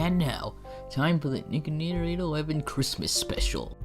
And now, time for the Nickinator811 Christmas special.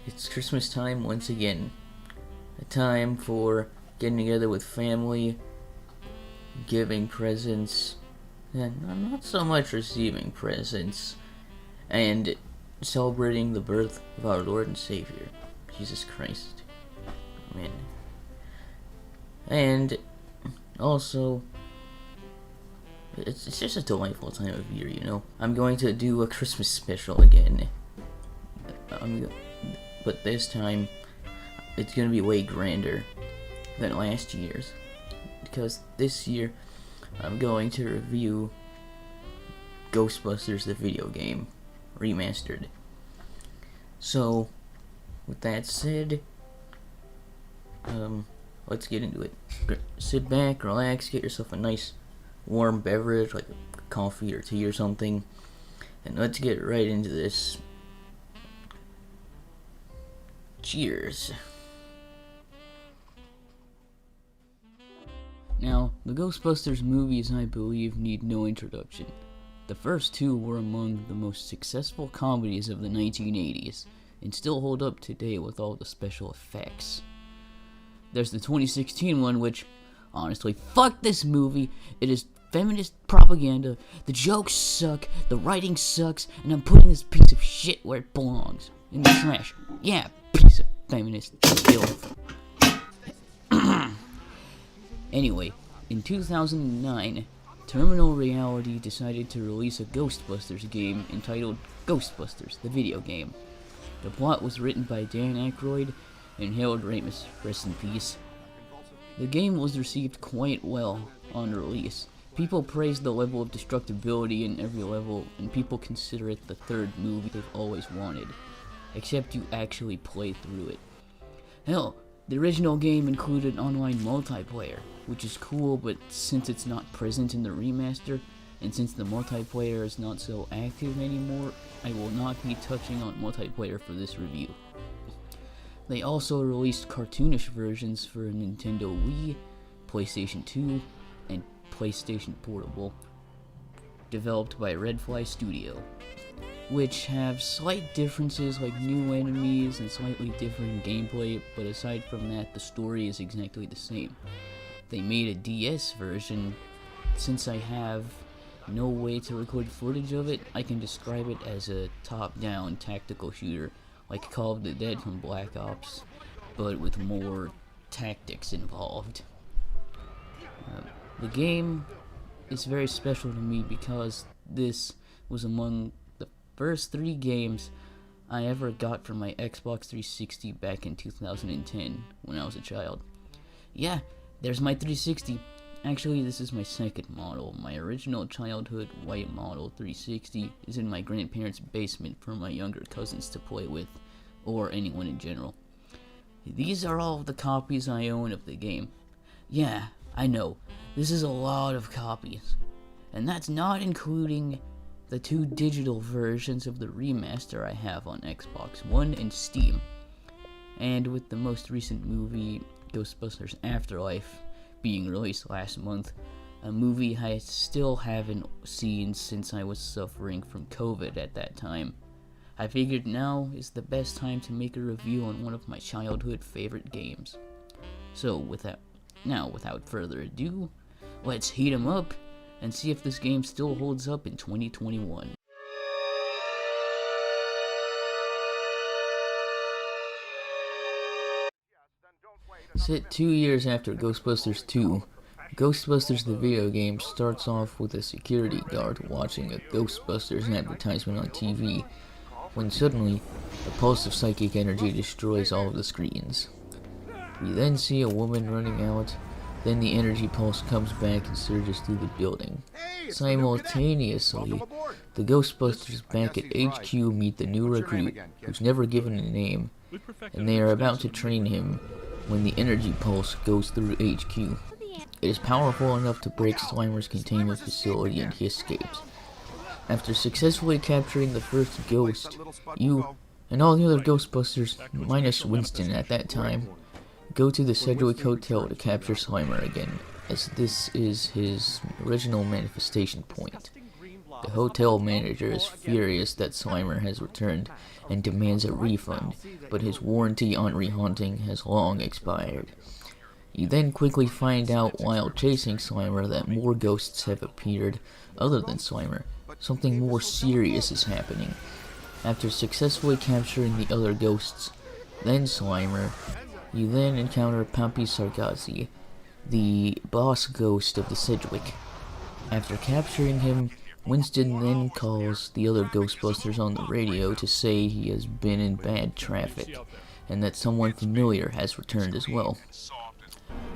It's Christmas time once again. A time for getting together with family, giving presents, and not so much receiving presents, and celebrating the birth of our Lord and Savior, Jesus Christ. Amen. And also, it's just a delightful time of year, you know. I'm going to do a Christmas special again. But this time, it's going to be way grander than last year's. Because this year, I'm going to review Ghostbusters, the video game, remastered. So, with that said, let's get into it. Sit back, relax, get yourself a nice warm beverage, like coffee or tea or something, and let's get right into this. Cheers. Now, the Ghostbusters movies, I believe, need no introduction. The first two were among the most successful comedies of the 1980s, and still hold up today with all the special effects. There's the 2016 one, which, honestly, fuck this movie. It is feminist propaganda, the jokes suck, the writing sucks, and I'm putting this piece of shit where it belongs. In the trash. Yeah, piece of feminist filth. Anyway, in 2009, Terminal Reality decided to release a Ghostbusters game entitled Ghostbusters, the video game. The plot was written by Dan Aykroyd and Harold Ramis, rest in peace. The game was received quite well on release. People praised the level of destructibility in every level, and people consider it the third movie they've always wanted. Except you actually play through it. Hell, the original game included online multiplayer, which is cool, but since it's not present in the remaster, and since the multiplayer is not so active anymore, I will not be touching on multiplayer for this review. They also released cartoonish versions for Nintendo Wii, PlayStation 2, and PlayStation Portable, developed by Redfly Studio, which have slight differences like new enemies and slightly different gameplay, but aside from that, the story is exactly the same. They made a DS version. Since I have no way to record footage of it, I can describe it as a top-down tactical shooter, like Call of the Dead from Black Ops, but with more tactics involved. The game is very special to me because this was among the first 3 games I ever got from my Xbox 360 back in 2010 when I was a child. Yeah, there's my 360. Actually, this is my second model. My original childhood white model 360 is in my grandparents' basement for my younger cousins to play with, or anyone in general. These are all of the copies I own of the game. Yeah, I know, this is a lot of copies. And that's not including the 2 digital versions of the remaster I have on Xbox One and Steam. And with the most recent movie, Ghostbusters Afterlife, being released last month, a movie I still haven't seen since I was suffering from COVID at that time. I figured now is the best time to make a review on one of my childhood favorite games. So without further ado, let's heat 'em up and see if this game still holds up in 2021. Set 2 years after Ghostbusters 2, Ghostbusters the video game starts off with a security guard watching a Ghostbusters advertisement on TV, when suddenly, a pulse of psychic energy destroys all of the screens. We then see a woman running out, then the energy pulse comes back and surges through the building. Simultaneously, the Ghostbusters back at HQ meet the new recruit, who's never given a name, and they are about to train him when the energy pulse goes through HQ. It is powerful enough to break Slimer's containment facility and he escapes. After successfully capturing the first ghost, you and all the other Ghostbusters, minus Winston at that time, go to the Sedgwick Hotel to capture Slimer again, as this is his original manifestation point. The hotel manager is furious that Slimer has returned and demands a refund, but his warranty on rehaunting has long expired. You then quickly find out while chasing Slimer that more ghosts have appeared other than Slimer. Something more serious is happening. After successfully capturing the other ghosts, then Slimer, you then encounter Pampy Sargazi, the boss ghost of the Sedgwick. After capturing him, Winston then calls the other Ghostbusters on the radio to say he has been in bad traffic, and that someone familiar has returned as well.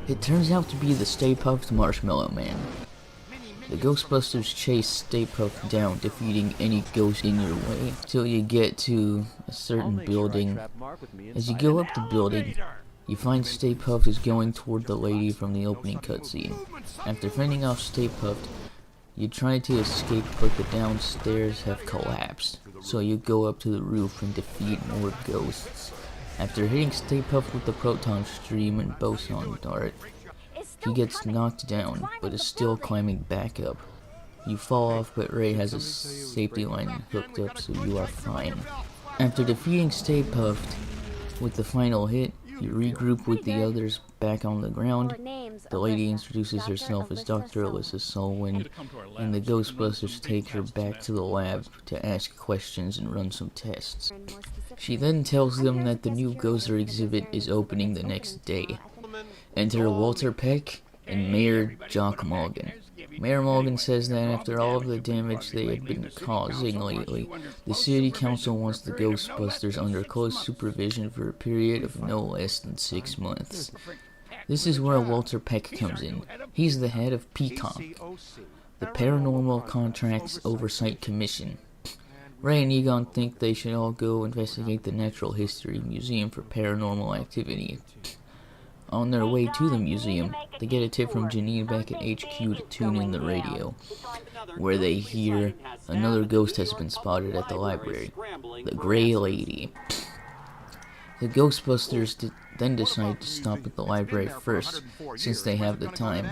It turns out to be the Stay Puft Marshmallow Man. The Ghostbusters chase Stay Puft down, defeating any ghost in your way, till you get to a certain building. As you go up the building, you find Stay Puft is going toward the lady from the opening cutscene. After fending off Stay Puft, you try to escape, but the downstairs have collapsed, so you go up to the roof and defeat more ghosts. After hitting Stay Puft with the proton stream and boson dart, he gets knocked down, but is still climbing back up. You fall off, but Ray has a safety line hooked up, so you are fine. After defeating Stay Puft with the final hit, you regroup with the others back on the ground. The lady introduces herself as Dr. Alyssa Selwyn, and the Ghostbusters take her back to the lab to ask questions and run some tests. She then tells them that the new Gozer exhibit is opening the next day. Enter Walter Peck and Mayor Jock Morgan. Mayor Morgan says that after all of the damage they had been causing lately, the city council wants the Ghostbusters under close supervision for a period of no less than 6 months. This is where Walter Peck comes in. He's the head of PCOM, the Paranormal Contracts Oversight Commission. Ray and Egon think they should all go investigate the Natural History Museum for paranormal activity. On their way to the museum, they get a tip from Janine back at HQ to tune in the radio, where they hear another ghost has been spotted at the library, the Grey Lady. The Ghostbusters then decide to stop at the library first, since they have the time.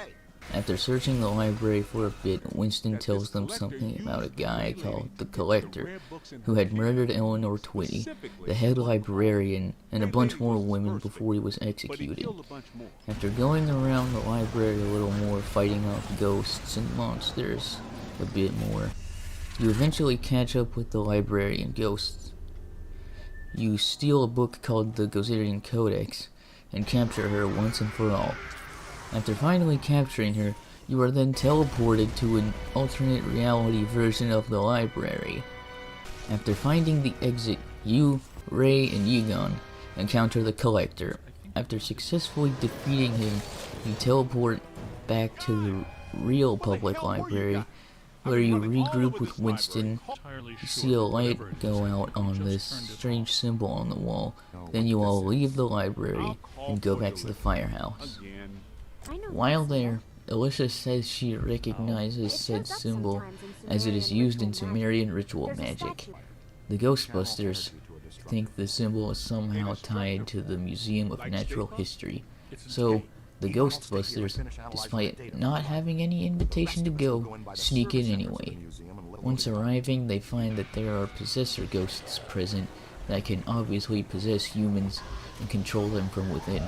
After searching the library for a bit, Winston tells them something about a guy called the Collector, who had murdered Eleanor Twitty, the head librarian, and a bunch more women before he was executed. After going around the library a little more, fighting off ghosts and monsters a bit more, you eventually catch up with the librarian ghosts. You steal a book called the Gozerian Codex, and capture her once and for all. After finally capturing her, you are then teleported to an alternate reality version of the library. After finding the exit, you, Ray, and Egon encounter the Collector. After successfully defeating him, you teleport back to the real public library, where you regroup with Winston. You see a light go out on this strange symbol on the wall. Then you all leave the library and go back to the firehouse. While there, Alicia says she recognizes said symbol as it is used in Sumerian ritual magic. The Ghostbusters think the symbol is somehow tied to the Museum of Natural History, so the Ghostbusters, despite not having any invitation to go, sneak in anyway. Once arriving, they find that there are possessor ghosts present that can obviously possess humans and control them from within.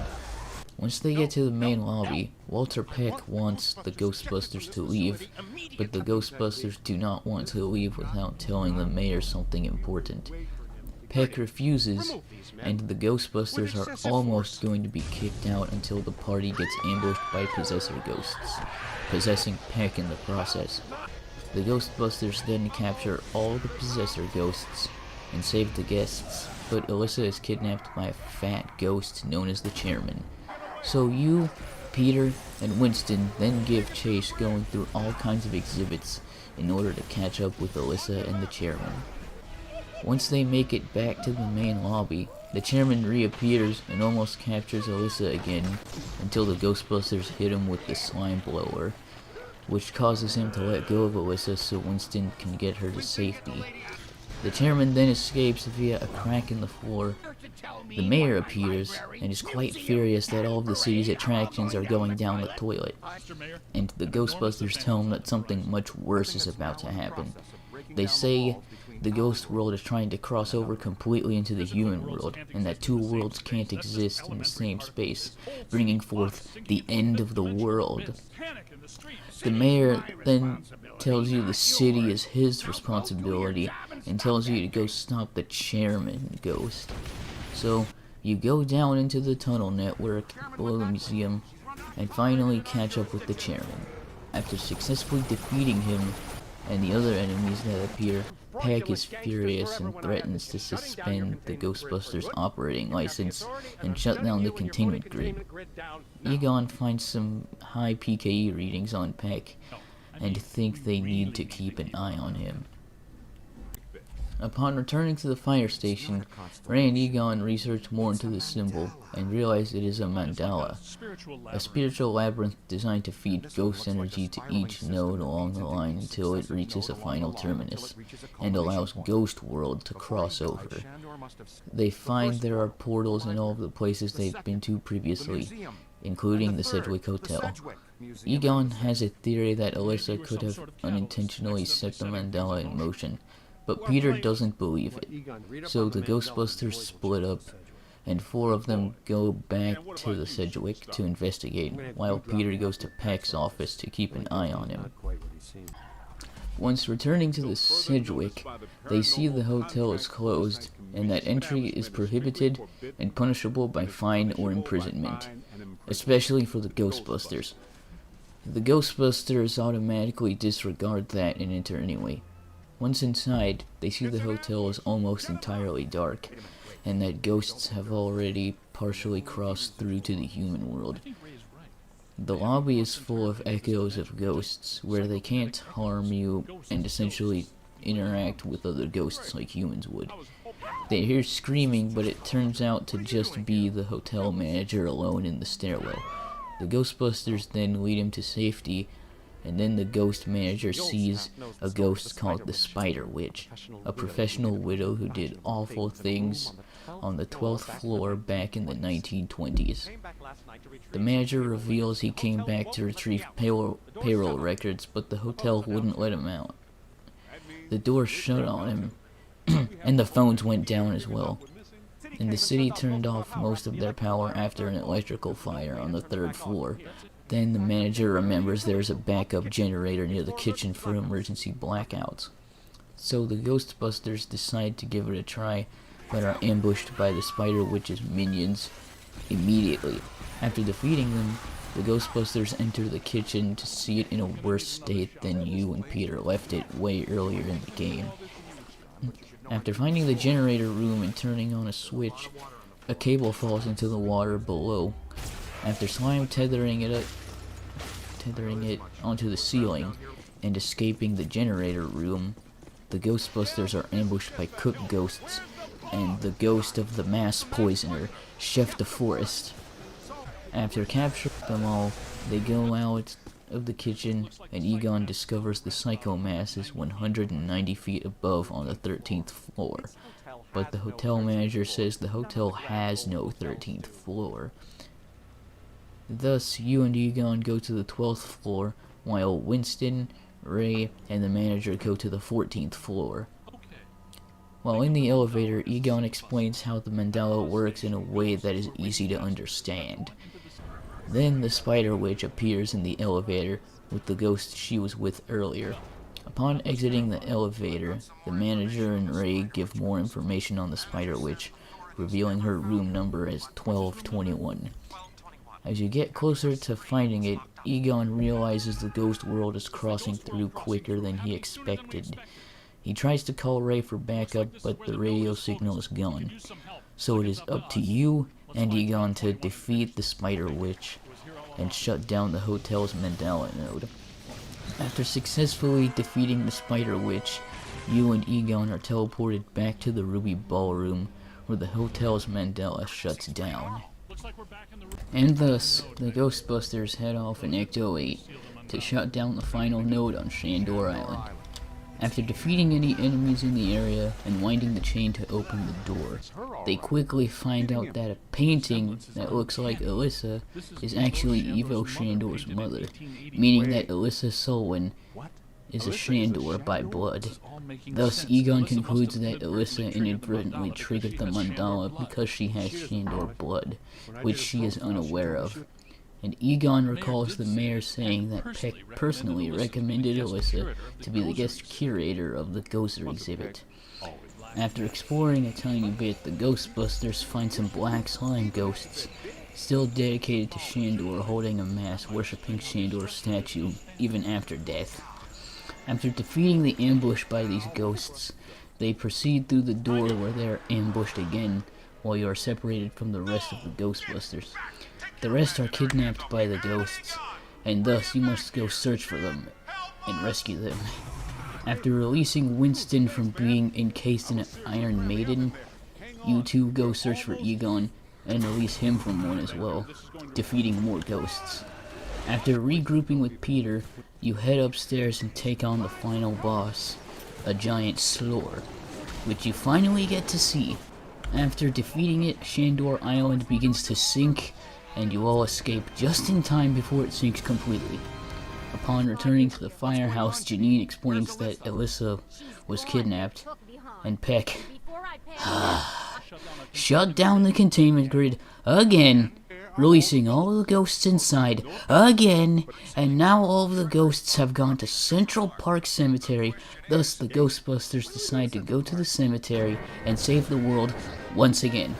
Once they get to the main lobby, Walter Peck wants the Ghostbusters to leave, but the Ghostbusters do not want to leave without telling the mayor something important. Peck refuses, and the Ghostbusters are almost going to be kicked out until the party gets ambushed by possessor ghosts, possessing Peck in the process. The Ghostbusters then capture all the possessor ghosts and save the guests, but Alyssa is kidnapped by a fat ghost known as the Chairman. So you, Peter, and Winston then give chase, going through all kinds of exhibits in order to catch up with Alyssa and the Chairman. Once they make it back to the main lobby, the Chairman reappears and almost captures Alyssa again until the Ghostbusters hit him with the slime blower, which causes him to let go of Alyssa so Winston can get her to safety. The Chairman then escapes via a crack in the floor. The mayor appears and is quite furious that all of the city's attractions are going down the toilet, and the Ghostbusters tell him that something much worse is about to happen. They say the ghost world is trying to cross over completely into the human world, and that two worlds can't exist in the same space, bringing forth the end of the world. The mayor then tells you the city is his responsibility and tells you to go stop the Chairman ghost. So you go down into the tunnel network below the museum and finally catch up with the Chairman. After successfully defeating him and the other enemies that appear, Peck is furious and threatens to suspend the Ghostbusters operating license and shut down the containment grid. Egon finds some high PKE readings on Peck and think they need to keep an eye on him. Upon returning to the fire station, Ray and Egon research more into the symbol and realize it is a mandala, a spiritual labyrinth designed to feed ghost energy to each node along the line until it reaches a final terminus and allows Ghost World to cross over. They find there are portals in all of the places they've been to previously, including the Sedgwick Hotel. Egon has a theory that Alyssa could have unintentionally set the mandala in motion, but Peter doesn't believe it. So the Ghostbusters split up, and four of them go back to the Sedgwick to investigate, while Peter goes to Peck's office to keep an eye on him. Once returning to the Sedgwick, they see the hotel is closed, and that entry is prohibited and punishable by fine or imprisonment, especially for the Ghostbusters. The Ghostbusters automatically disregard that and enter anyway. Once inside, they see the hotel is almost entirely dark, and that ghosts have already partially crossed through to the human world. The lobby is full of echoes of ghosts, where they can't harm you and essentially interact with other ghosts like humans would. They hear screaming, but it turns out to just be the hotel manager alone in the stairwell. The Ghostbusters then lead him to safety, and then the ghost manager sees a ghost called the Spider Witch, a professional widow who did awful things on the 12th floor back in the 1920s. The manager reveals he came back to retrieve payroll records, but the hotel wouldn't let him out. The door shut on him, and the phones went down as well. And the city turned off most of their power after an electrical fire on the 3rd floor. Then the manager remembers there's a backup generator near the kitchen for emergency blackouts. So the Ghostbusters decide to give it a try, but are ambushed by the Spider Witch's minions immediately. After defeating them, the Ghostbusters enter the kitchen to see it in a worse state than you and Peter left it way earlier in the game. After finding the generator room and turning on a switch, a cable falls into the water below. After Slime tethering it onto the ceiling and escaping the generator room, the Ghostbusters are ambushed by cook ghosts and the ghost of the mass poisoner, Chef DeForest. After capturing them all, they go out of the kitchen, and Egon discovers the psycho mass is 190 feet above on the 13th floor. But the hotel manager says the hotel has no 13th floor. Thus, you and Egon go to the 12th floor, while Winston, Ray, and the manager go to the 14th floor. While in the elevator, Egon explains how the mandala works in a way that is easy to understand. Then the Spider Witch appears in the elevator with the ghost she was with earlier. Upon exiting the elevator, the manager and Ray give more information on the Spider Witch, revealing her room number as 1221. As you get closer to finding it, Egon realizes the ghost world is crossing through quicker than he expected. He tries to call Ray for backup, but the radio signal is gone. So it is up to you and Egon to defeat the Spider Witch and shut down the hotel's Mandela node. After successfully defeating the Spider Witch, you and Egon are teleported back to the Ruby Ballroom, where the hotel's Mandela shuts down. And thus, the Ghostbusters head off in Ecto 8 to shut down the final node on Shandor Island. After defeating any enemies in the area and winding the chain to open the door, they quickly find out that a painting that looks like Alyssa is actually Evo Shandor's mother, meaning that Alyssa Sullivan is a Shandor by blood. Thus, Egon concludes that Alyssa inadvertently triggered the mandala because she has Shandor blood, which she is unaware of. And Egon recalls the mayor saying that Peck personally recommended Alyssa to be the guest curator of the Gozer exhibit. After exploring a tiny bit, the Ghostbusters find some black slime ghosts, still dedicated to Shandor, holding a mass worshipping Shandor's statue, even after death. After defeating the ambush by these ghosts, they proceed through the door where they are ambushed again, while you are separated from the rest of the Ghostbusters. The rest are kidnapped by the ghosts, and thus you must go search for them and rescue them. After releasing Winston from being encased in an Iron Maiden, you two go search for Egon and release him from one as well, defeating more ghosts. After regrouping with Peter, you head upstairs and take on the final boss, a giant Slore, which you finally get to see. After defeating it, Shandor Island begins to sink, and you all escape just in time before it sinks completely. Upon returning to the firehouse, Janine explains that Alyssa was kidnapped, and Peck shut down the containment grid again, releasing all of the ghosts inside again, and now all of the ghosts have gone to Central Park Cemetery. Thus the Ghostbusters decide to go to the cemetery and save the world once again.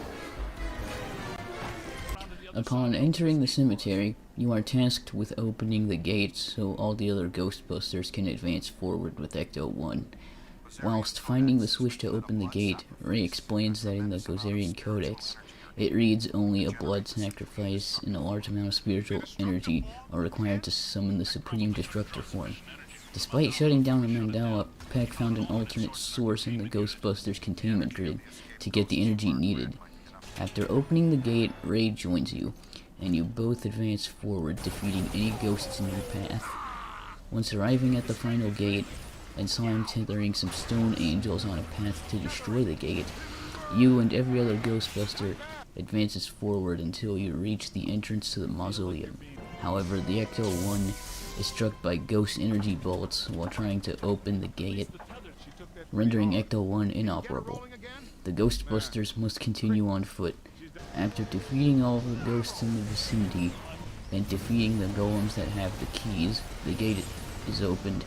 Upon entering the cemetery, you are tasked with opening the gates so all the other Ghostbusters can advance forward with Ecto 1. Whilst finding the switch to open the gate, Ray explains that in the Gozerian Codex, it reads only a blood sacrifice and a large amount of spiritual energy are required to summon the Supreme Destructor form. Despite shutting down the Mandala, Peck found an alternate source in the Ghostbusters containment grid to get the energy needed. After opening the gate, Ray joins you, and you both advance forward, defeating any ghosts in your path. Once arriving at the final gate, and saw him tethering some stone angels on a path to destroy the gate, you and every other Ghostbuster advances forward until you reach the entrance to the mausoleum. However, the Ecto 1 is struck by ghost energy bolts while trying to open the gate, rendering Ecto 1 inoperable. The Ghostbusters must continue on foot. After defeating all of the ghosts in the vicinity, and defeating the golems that have the keys, the gate is opened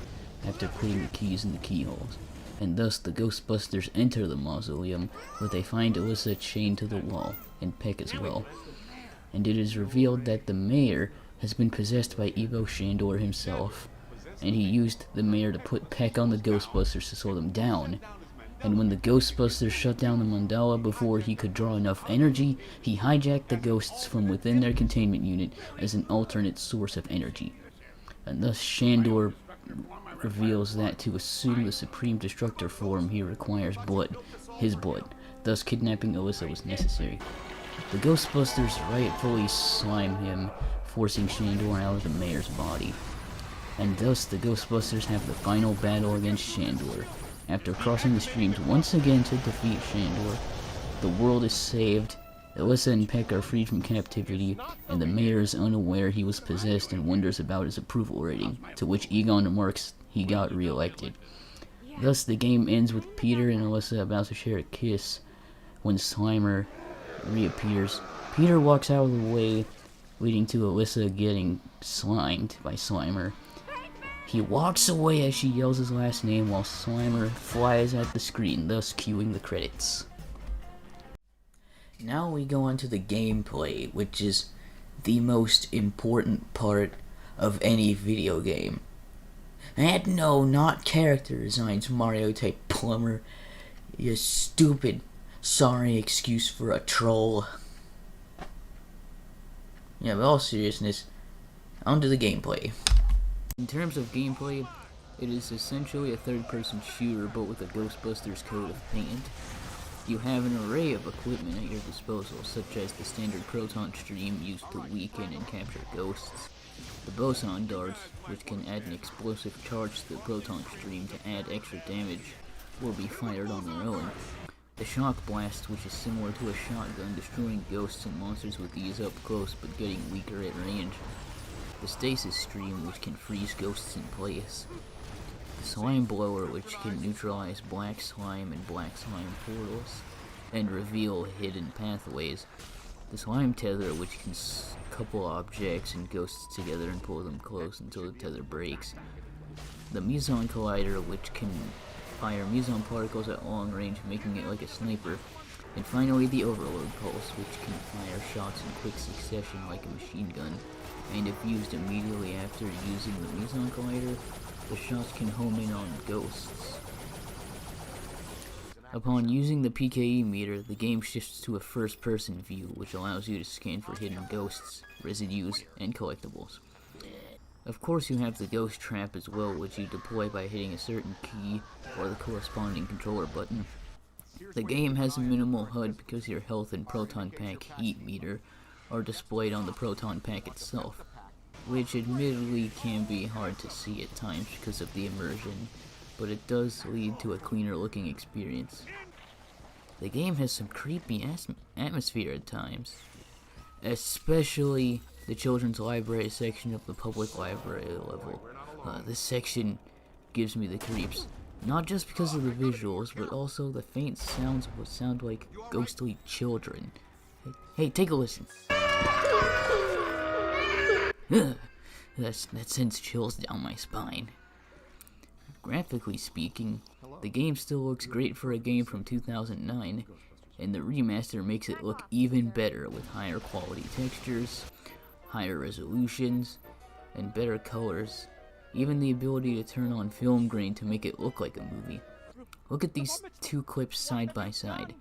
after putting the keys in the keyholes. And thus the Ghostbusters enter the mausoleum, where they find Alyssa chained to the wall, and Peck as well. And it is revealed that the mayor has been possessed by Evo Shandor himself, and he used the mayor to put Peck on the Ghostbusters to slow them down. And when the Ghostbusters shut down the mandala before he could draw enough energy, he hijacked the ghosts from within their containment unit as an alternate source of energy. And thus Shandor reveals that to assume the Supreme Destructor form he requires blood, his blood, thus kidnapping Alyssa was necessary. The Ghostbusters rightfully slime him, forcing Shandor out of the mayor's body. And thus the Ghostbusters have the final battle against Shandor. After crossing the streams once again to defeat Shandor, the world is saved, Alyssa and Peck are freed from captivity, and the mayor is unaware he was possessed and wonders about his approval rating, to which Egon remarks he got re-elected. Thus the game ends with Peter and Alyssa about to share a kiss when Slimer reappears. Peter walks out of the way leading to Alyssa getting slimed by Slimer. He walks away as she yells his last name while Slimer flies at the screen, thus cueing the credits. Now we go on to the gameplay, which is the most important part of any video game. And no, not character designs, Mario type plumber. You stupid, sorry excuse for a troll. Yeah, but all seriousness, on to the gameplay. In terms of gameplay, it is essentially a third-person shooter, but with a Ghostbusters coat of paint. You have an array of equipment at your disposal, such as the standard proton stream used to weaken and capture ghosts, the boson darts, which can add an explosive charge to the proton stream to add extra damage, or be fired on their own, the shock blast, which is similar to a shotgun, destroying ghosts and monsters with ease up close but getting weaker at range, the stasis stream, which can freeze ghosts in place, the slime blower, which can neutralize black slime and black slime portals, and reveal hidden pathways, the slime tether, which can couple objects and ghosts together and pull them close until the tether breaks, the meson collider, which can fire meson particles at long range, making it like a sniper, and finally the overload pulse, which can fire shots in quick succession like a machine gun, and if used immediately after using the meson collider, the shots can home in on ghosts. Upon using the PKE meter, the game shifts to a first-person view, which allows you to scan for hidden ghosts, residues, and collectibles. Of course, you have the ghost trap as well, which you deploy by hitting a certain key or the corresponding controller button. The game has a minimal HUD because your health and proton pack heat meter are displayed on the proton pack itself, which admittedly can be hard to see at times because of the immersion, but it does lead to a cleaner looking experience. The game has some creepy atmosphere at times, especially the children's library section of the public library level. This section gives me the creeps, not just because of the visuals, but also the faint sounds of what sound like ghostly children. Hey, take a listen. That sends chills down my spine. Graphically speaking, the game still looks great for a game from 2009, and the remaster makes it look even better with higher quality textures, higher resolutions, and better colors. Even the ability to turn on film grain to make it look like a movie. Look at these two clips side by side.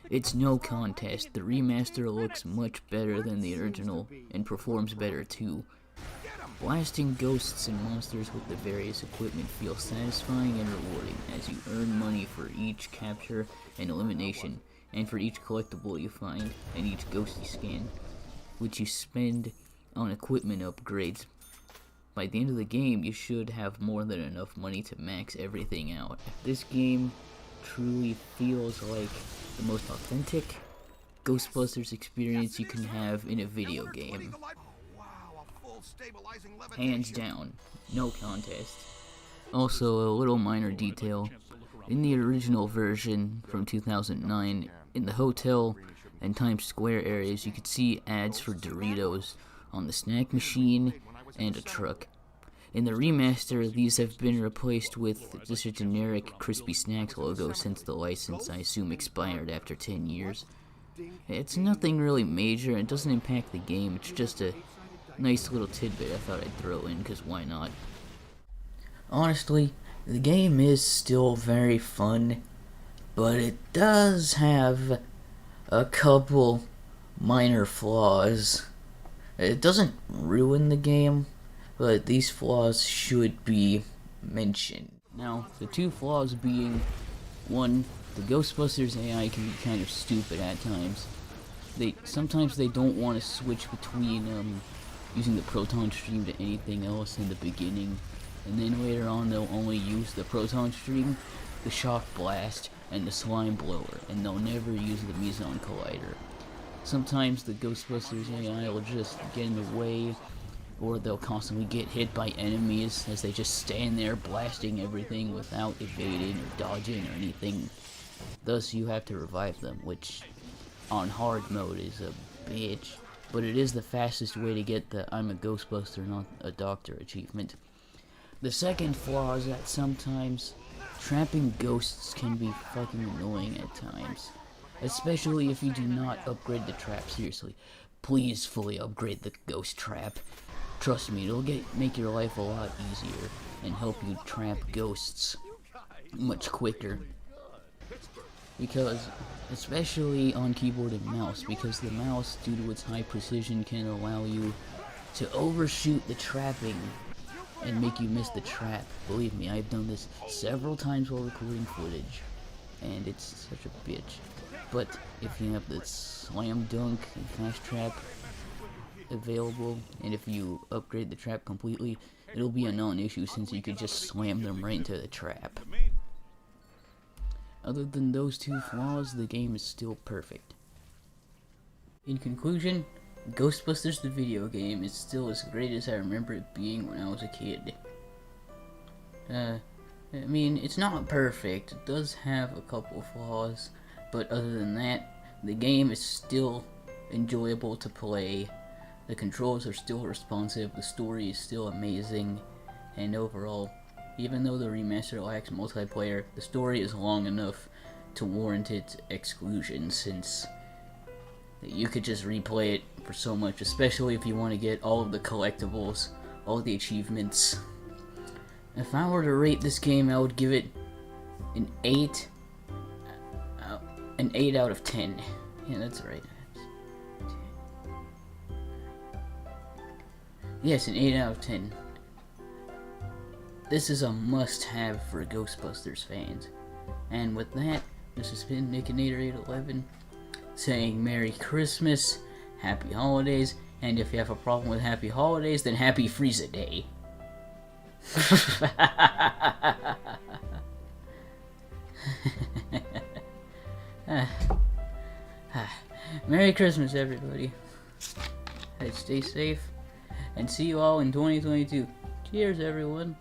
It's no contest, the remaster looks much better than the original, and performs better too. Blasting ghosts and monsters with the various equipment feels satisfying and rewarding, as you earn money for each capture and elimination, and for each collectible you find, and each ghost you scan, which you spend on equipment upgrades. By the end of the game, you should have more than enough money to max everything out. This game truly feels like the most authentic Ghostbusters experience you can have in a video game. Hands down, no contest. Also, a little minor detail. In the original version from 2009, in the hotel and Times Square areas, you could see ads for Doritos on the snack machine and a truck. In the remaster, these have been replaced with just a generic Crispy Snacks logo since the license, I assume, expired after 10 years. It's nothing really major, it doesn't impact the game, it's just a nice little tidbit I thought I'd throw in, because why not? Honestly, the game is still very fun, but it does have a couple minor flaws. It doesn't ruin the game, but these flaws should be mentioned. Now, the two flaws being, one, the Ghostbusters AI can be kind of stupid at times. Sometimes they don't want to switch between using the proton stream to anything else in the beginning, and then later on they'll only use the proton stream, the shock blast, and the slime blower, and they'll never use the meson collider. Sometimes the Ghostbusters AI will just get in the way, or they'll constantly get hit by enemies as they just stand there blasting everything without evading or dodging or anything. Thus you have to revive them, which on hard mode is a bitch. but it is the fastest way to get the I'm a Ghostbuster, not a doctor achievement. The second flaw is that sometimes trapping ghosts can be fucking annoying at times. Especially if you do not upgrade the trap. Seriously, please fully upgrade the ghost trap. Trust me, it'll make your life a lot easier and help you trap ghosts much quicker. Because, especially on keyboard and mouse, because the mouse, due to its high precision, can allow you to overshoot the trapping and make you miss the trap. Believe me, I've done this several times while recording footage, and it's such a bitch. But if you have the slam dunk and fast trap available, and if you upgrade the trap completely, it'll be a non-issue since you could just slam them right into the trap. Other than those two flaws, the game is still perfect. In conclusion, Ghostbusters the video game is still as great as I remember it being when I was a kid. I mean, it's not perfect, it does have a couple flaws, but other than that, the game is still enjoyable to play, the controls are still responsive, the story is still amazing, and overall, even though the remaster lacks multiplayer, the story is long enough to warrant its exclusion, since you could just replay it for so much, especially if you want to get all of the collectibles, all of the achievements. If I were to rate this game, I would give it an 8 out of 10. Yeah, that's right. Yes, an 8 out of 10. This is a must-have for Ghostbusters fans. And with that, this has been Nickinator811 saying Merry Christmas, Happy Holidays, and if you have a problem with Happy Holidays, then Happy Frieza Day. Merry Christmas, everybody. Stay safe, and see you all in 2022. Cheers, everyone.